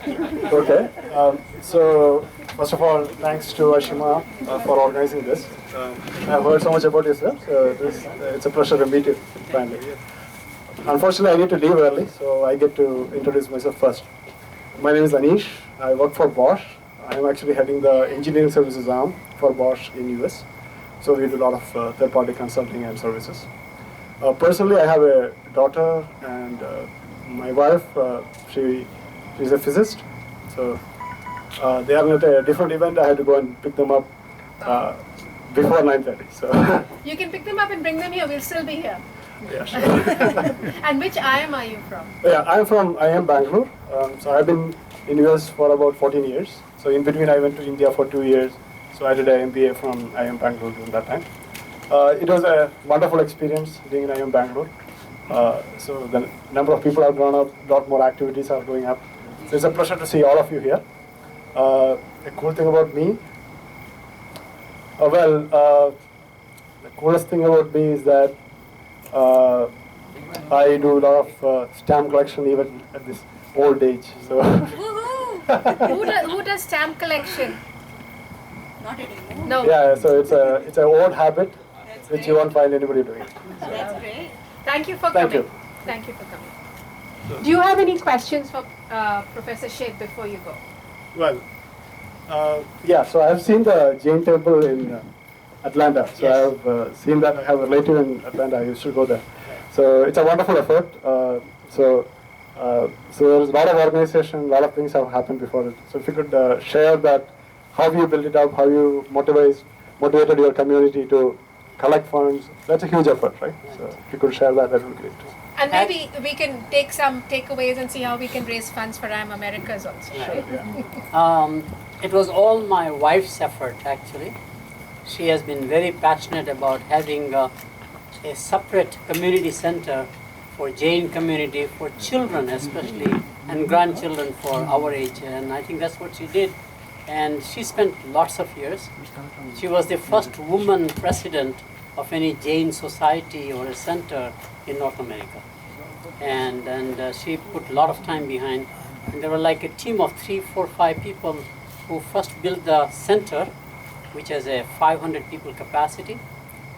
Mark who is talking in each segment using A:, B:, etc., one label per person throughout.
A: Okay. So first of all, thanks to Ashima for organizing this. I've heard so much about yourself, so it's a pleasure to meet you finally. Unfortunately, I need to leave early, so I get to introduce myself first. My name is Anish. I work for Bosch. I'm actually heading the engineering services arm for Bosch in US. So we do a lot of third-party consulting and services. Personally, I have a daughter and my wife. She's a physicist. So they are at a different event. I had to go and pick them up before 9:30. So
B: you can pick them up and bring them here. We'll still be here.
A: Yeah, sure.
B: And which IM are you from?
A: Yeah, I'm from IM Bangalore. So I've been in US for about 14 years. So in between, I went to India for 2 years. So I did an MBA from IM Bangalore during that time. It was a wonderful experience being in IM Bangalore. So the number of people have grown up, a lot more activities are going up. So it's a pleasure to see all of you here. The cool thing about me, the coolest thing about me is that I do a lot of stamp collection even at this old age. So
B: who does stamp collection?
C: Not anymore.
B: No.
A: Yeah, so it's an old habit which you won't find anybody doing. So.
C: That's great.
B: Thank you for
A: Thank
B: coming.
A: you.
B: Thank you for coming. Do you have any questions for Professor Sheth before you go?
A: Well, yeah, so I've seen the Jain Temple in Atlanta. So
B: Yes.
A: I've seen that. I have a relative in Atlanta. I used to go there. So it's a wonderful effort. So there's a lot of organization, a lot of things have happened before it. So if you could share that, how you built it up, how you motivated your community to collect funds, that's a huge effort, right? So if you could share that, that would be great.
B: And maybe we can take some takeaways and see how we can raise funds for IM Americas also, right?
A: Yeah.
D: It was all my wife's effort, actually. She has been very passionate about having a separate community center for Jain community, for children especially, and grandchildren for our age. And I think that's what she did. And she spent lots of years. She was the first woman president of any Jain society or a center in North America. And she put a lot of time behind. And there were like a team of 3, 4, 5 people who first built the center, which has a 500 people capacity,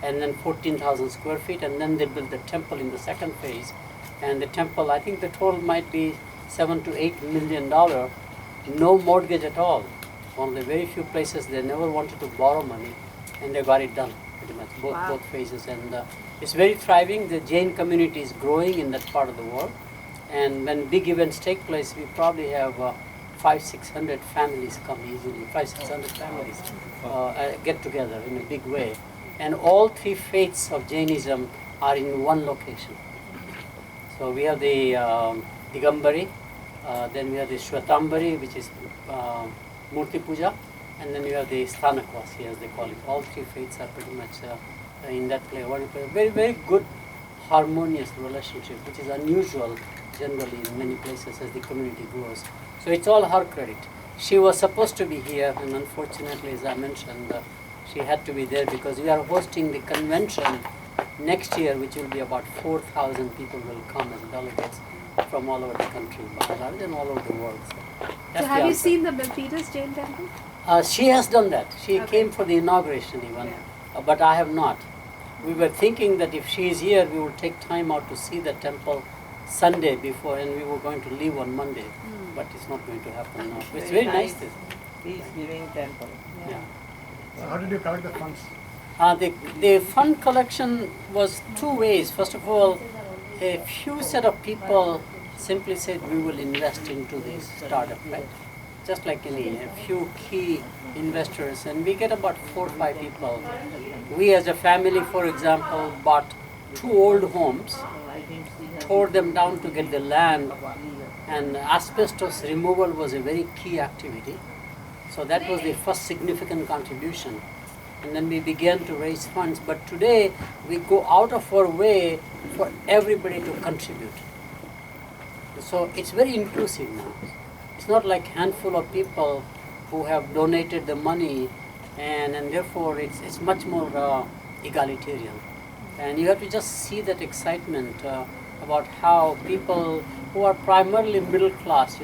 D: and then 14,000 square feet, and then they built the temple in the second phase. And the temple, I think the total might be $7 to $8 million, no mortgage at all. One of the very few places they never wanted to borrow money, and they got it done pretty much, both phases. And it's very thriving. The Jain community is growing in that part of the world. And when big events take place, we probably have 500-600 families come easily, 500-600 families get together in a big way. And all 3 faiths of Jainism are in one location. So we have the Digambari, then we have the Shwetambari, which is Murti Puja, and then we have the Sthanakvasi, as they call it. All 3 faiths are pretty much in that play. Very, very good, harmonious relationship, which is unusual generally in many places as the community grows. So it's all her credit. She was supposed to be here, and unfortunately, as I mentioned, she had to be there because we are hosting the convention next year, which will be about 4,000 people will come as delegates from all over the country, Bangladesh and all over the world.
B: So have you seen the Milpitas Jain Temple?
D: She has done that. She
B: Okay.
D: came for the inauguration even, but I have not. We were thinking that if she is here, we will take time out to see the temple Sunday before, and we were going to leave on Monday, but it's not going to happen now. It's very nice.
E: Peace-giving temple.
D: Yeah.
A: So how did you collect the funds?
D: The fund collection was 2 ways. First of all, a few set of people simply said we will invest into this startup, right? Just like a few key investors, and we get about 4 or 5 people. We as a family, for example, bought 2 old homes, tore them down to get the land, and asbestos removal was a very key activity. So that was the first significant contribution. And then we began to raise funds. But today, we go out of our way for everybody to contribute. So it's very inclusive now. It's not like handful of people who have donated the money, and therefore it's much more egalitarian. And you have to just see that excitement about how people who are primarily middle class,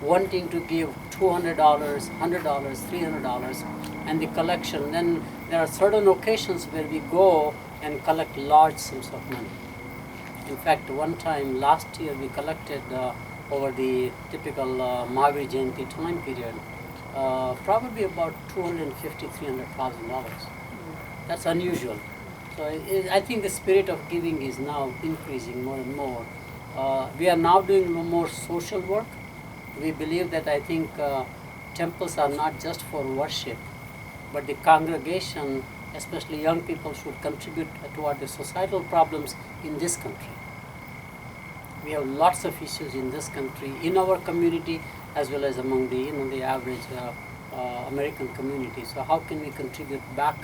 D: wanting to give $200, $100, $300, and the collection. Then there are certain occasions where we go and collect large sums of money. In fact, one time last year we collected over the typical Mahavir Jayanti time period, probably about $250,000, $300,000. That's unusual. So I think the spirit of giving is now increasing more and more. We are now doing more social work. We believe that I think temples are not just for worship, but the congregation, especially young people, should contribute toward the societal problems in this country. We have lots of issues in this country, in our community, as well as among the the average American community. So how can we contribute back?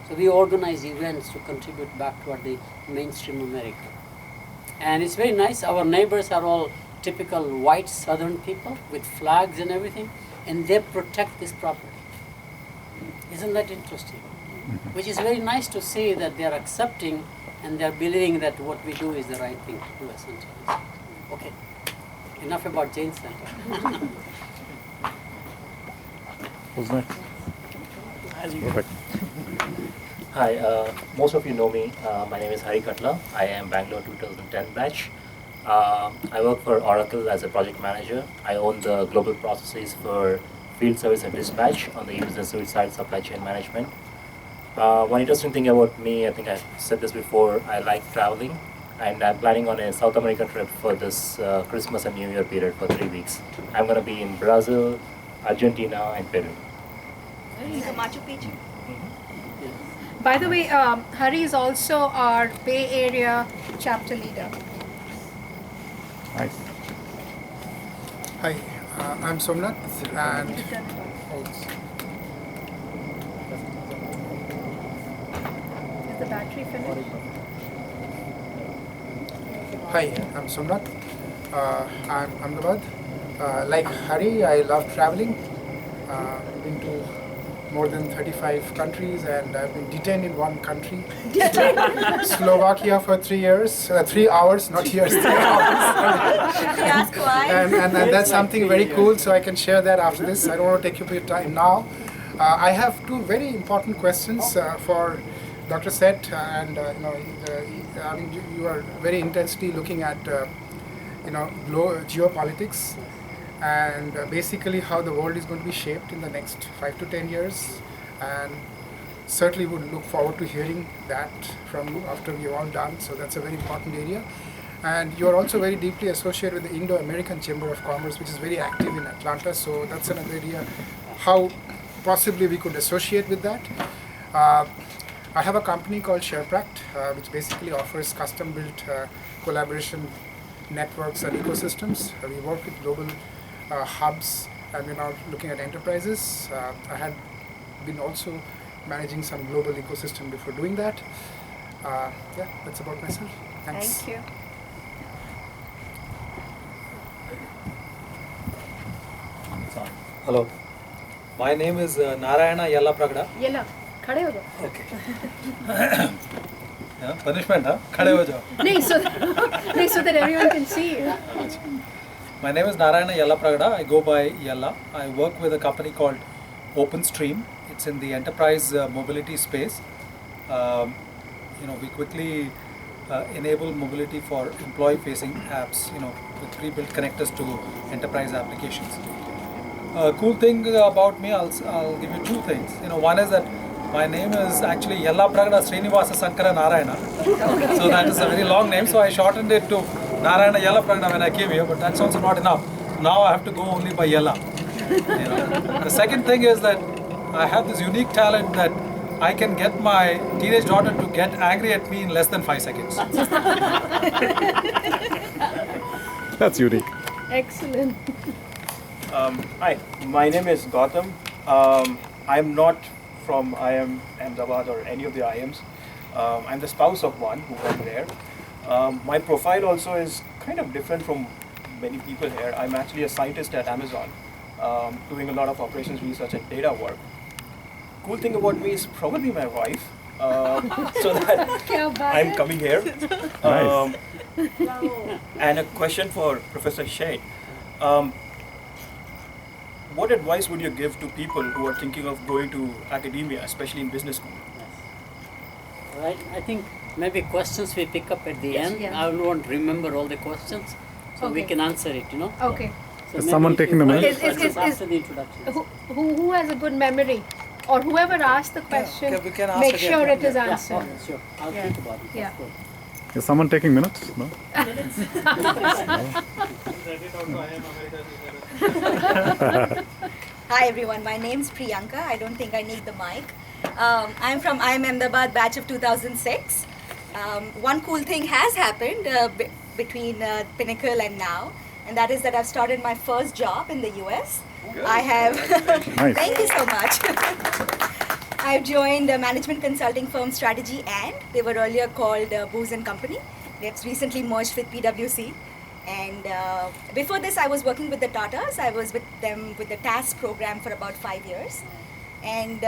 D: So we organize events to contribute back toward the mainstream America. And it's very nice. Our neighbors are all typical white southern people with flags and everything, and they protect this property. Isn't that interesting? Which is very nice to see that they are accepting and they are believing that what we do is the right thing to do, essentially. Okay, enough about Jain Center.
F: Who's next? Perfect.
G: Hi, most of you know me. My name is Hari Katla. I am Bangalore 2010 batch. I work for Oracle as a project manager. I own the global processes for field service and dispatch on the user service side, supply chain management. One interesting thing about me, I think I've said this before, I like traveling, and I'm planning on a South American trip for this Christmas and New Year period for 3 weeks. I'm going to be in Brazil, Argentina, and Peru.
C: So Machu Picchu.
B: By the way, Hari is also our Bay Area chapter leader.
F: Nice.
H: Hi, I'm Somnath, and
B: Is the battery finished?
H: hi, I'm Somnath. I'm Ahmedabad. Like Hari, I love traveling. Been to more than 35 countries, and I've been detained in one country, Slovakia, for 3 years, 3 hours, not years, 3 hours.
C: Ask why.
H: And that's something very cool, so I can share that after this. I don't want to take up your time now. I have two very important questions for Dr. Sheth, and I mean, you are very intensely looking at geopolitics and basically how the world is going to be shaped in the next 5 to 10 years, and certainly would look forward to hearing that from you after we're all done. So that's a very important area. And you're also very deeply associated with the Indo-American Chamber of Commerce, which is very active in Atlanta. So that's another area how possibly we could associate with that. I have a company called Sheth, which basically offers custom-built collaboration networks and ecosystems. We work with global hubs, and we're now looking at enterprises. I had been also managing some global ecosystem before doing that. Yeah, that's about myself. Thanks.
B: Thank you.
I: Hello, my name is Narayana Yallapragada.
B: Yella, खड़े हो जाओ.
I: Okay. Yeah, punishment, huh? खड़े हो जाओ.
B: नहीं, so that everyone can see you.
I: My name is Narayana Yallapragada. I go by Yalla. I work with a company called OpenStream. It's in the enterprise mobility space. We quickly enable mobility for employee-facing apps. With pre-built connectors to enterprise applications. Cool thing about me, I'll give you two things. One is that my name is actually Yallapragada Srinivasa Sankara Narayana. So that is a very long name. So I shortened it to Narayana Yallapragada when I came here, but that's also not enough. Now I have to go only by Yalla. The second thing is that I have this unique talent that I can get my teenage daughter to get angry at me in less than 5 seconds.
F: That's unique.
B: Excellent.
J: Hi, my name is Gautam. I'm not from IIM Ahmedabad or any of the IIMs. I'm the spouse of one who went there. My profile also is kind of different from many people here. I'm actually a scientist at Amazon, doing a lot of operations research and data work. Cool thing about me is probably my wife, so that I'm coming here. And a question for Professor Sheth. what advice would you give to people who are thinking of going to academia, especially in business school?
D: Right. I think maybe questions we pick up at the end.
B: Yeah.
D: I won't remember all the questions, so we
B: Okay.
D: can answer it.
B: Okay.
D: So
F: Is
D: maybe
F: someone
D: if you
F: taking the
D: want
F: minutes?
D: questions
B: Is-
D: after the introduction.
B: Who has a good memory? Or whoever asked the question,
I: okay, we can ask
B: make
I: again.
B: sure it is
D: Yeah,
B: answered.
D: okay, sure. I'll
B: Yeah.
D: think about it.
B: Yeah.
D: Of course.
F: Is someone taking minutes? No?
C: Hi everyone, my name's Priyanka. I don't think I need the mic. I'm from IIM Ahmedabad batch of 2006. One cool thing has happened between Pinnacle and now, and that is that I've started my first job in the US. I have.
F: Nice.
C: Thank you so much. I've joined a management consulting firm Strategy, and they were earlier called Booz and Company. They've recently merged with PwC. And before this, I was working with the Tatas. I was with them with the TAS program for about 5 years. And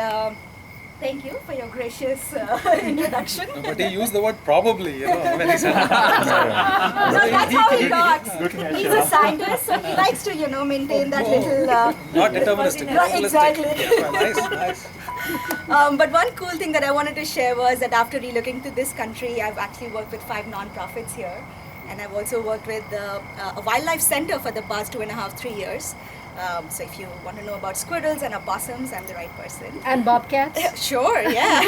C: thank you for your gracious introduction.
I: No, but he used the word probably, when he said.
C: No, that's how he talks. He's a scientist, so he likes to, maintain that little.
I: Not deterministic,
C: Right,
I: probabilistic.
C: exactly.
I: Yeah, nice.
C: But one cool thing that I wanted to share was that after relocating to this country, I've actually worked with 5 nonprofits here. And I've also worked with a wildlife center for the past 2.5, 3 years. So if you want to know about squirrels and opossums, I'm the right person.
B: And bobcats?
C: Sure, yeah.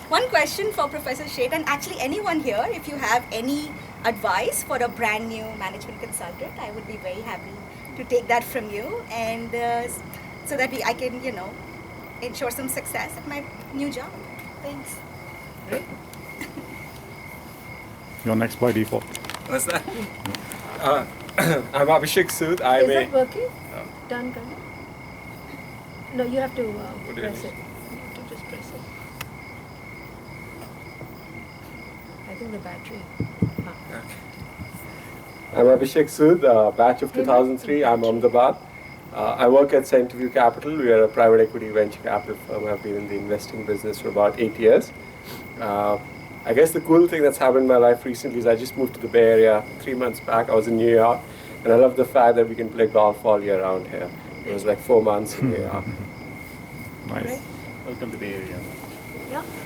C: One question for Professor Sheth, and actually anyone here, if you have any advice for a brand new management consultant, I would be very happy to take that from you, and so that I can, ensure some success at my new job. Thanks.
F: You're next by default.
K: What's that? I'm Abhishek Sood.
B: Is that working? Done, good. No, you have to
K: do you
B: press
K: mean?
B: it. You have to just press it. I think the battery.
K: I'm Abhishek Sood, batch of 2003. I'm Ahmedabad. I work at Centerview Capital. We are a private equity venture capital firm. I've been in the investing business for about 8 years. I guess the cool thing that's happened in my life recently is I just moved to the Bay Area 3 months back. I was in New York, and I love the fact that we can play golf all year round here. It was like 4 months in New York.
F: Nice.
G: Welcome to Bay Area.
B: Yeah.